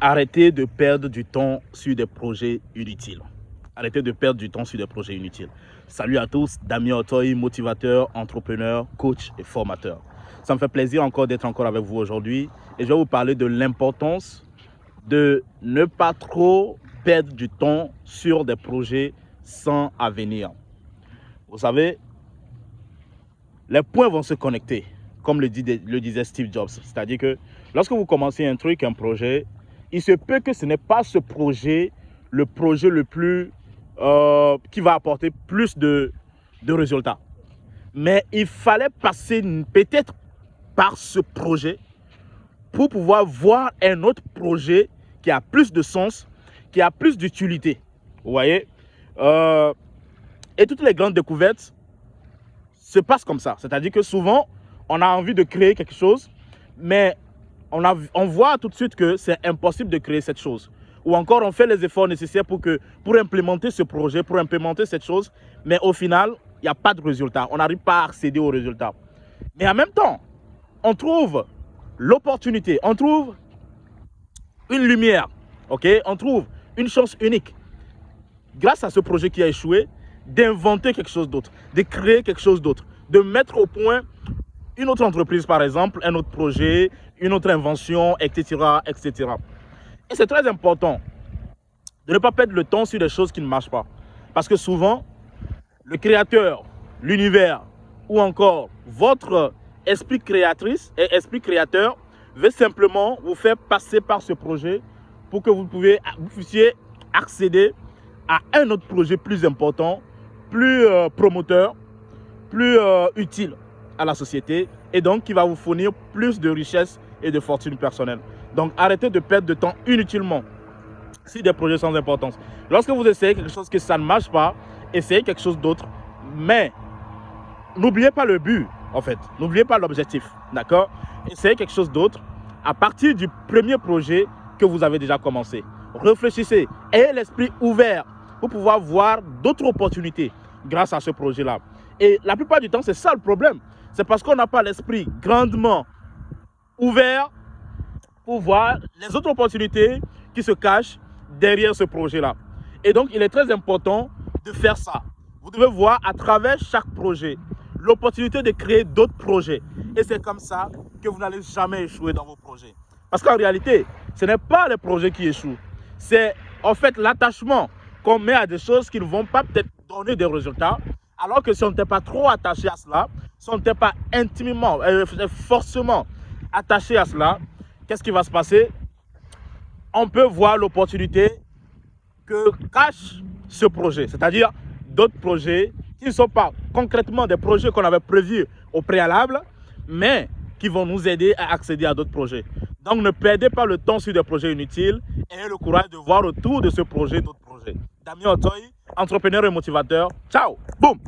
Arrêtez de perdre du temps sur des projets inutiles. Arrêtez de perdre du temps sur des projets inutiles. Salut à tous, Damien Otoy, motivateur, entrepreneur, coach et formateur. Ça me fait plaisir encore d'être encore avec vous aujourd'hui et je vais vous parler de l'importance de ne pas trop perdre du temps sur des projets sans avenir. Vous savez, les points vont se connecter, comme le disait Steve Jobs. C'est-à-dire que lorsque vous commencez un truc, un projet, il se peut que ce n'est pas ce projet, le projet le plus, qui va apporter plus de résultats. Mais il fallait passer peut-être par ce projet pour pouvoir voir un autre projet qui a plus de sens, qui a plus d'utilité. Vous voyez, et toutes les grandes découvertes se passent comme ça. C'est-à-dire que souvent, on a envie de créer quelque chose, mais on voit tout de suite que c'est impossible de créer cette chose. Ou encore, on fait les efforts nécessaires pour implémenter ce projet, pour implémenter cette chose, mais au final, il n'y a pas de résultat. On n'arrive pas à accéder au résultat. Mais en même temps, on trouve l'opportunité, on trouve une lumière, okay? On trouve une chance unique, grâce à ce projet qui a échoué, d'inventer quelque chose d'autre, de créer quelque chose d'autre, de mettre au point une autre entreprise, par exemple, un autre projet, une autre invention, etc., etc. Et c'est très important de ne pas perdre le temps sur des choses qui ne marchent pas. Parce que souvent, le créateur, l'univers ou encore votre esprit créatrice et esprit créateur veut simplement vous faire passer par ce projet pour que vous puissiez accéder à un autre projet plus important, plus promoteur, plus utile à la société et donc qui va vous fournir plus de richesse et de fortune personnelle. Donc arrêtez de perdre de temps inutilement sur des projets sans importance. Lorsque vous essayez quelque chose que ça ne marche pas, essayez quelque chose d'autre, mais n'oubliez pas le but en fait, n'oubliez pas l'objectif, d'accord? Essayez quelque chose d'autre à partir du premier projet que vous avez déjà commencé. Réfléchissez, ayez l'esprit ouvert pour pouvoir voir d'autres opportunités grâce à ce projet-là. Et la plupart du temps, c'est ça le problème. C'est parce qu'on n'a pas l'esprit grandement ouvert pour voir les autres opportunités qui se cachent derrière ce projet-là. Et donc, il est très important de faire ça. Vous devez voir à travers chaque projet l'opportunité de créer d'autres projets. Et c'est comme ça que vous n'allez jamais échouer dans vos projets. Parce qu'en réalité, ce n'est pas les projets qui échouent. C'est en fait l'attachement qu'on met à des choses qui ne vont pas peut-être donner des résultats. Alors que si on n'était pas trop attaché à cela, si on n'était pas intimement, forcément attaché à cela, qu'est-ce qui va se passer? On peut voir l'opportunité que cache ce projet, c'est-à-dire d'autres projets qui ne sont pas concrètement des projets qu'on avait prévus au préalable, mais qui vont nous aider à accéder à d'autres projets. Donc ne perdez pas le temps sur des projets inutiles et ayez le courage de voir autour de ce projet d'autres projets. Damien Otoy, entrepreneur et motivateur. Ciao, boum!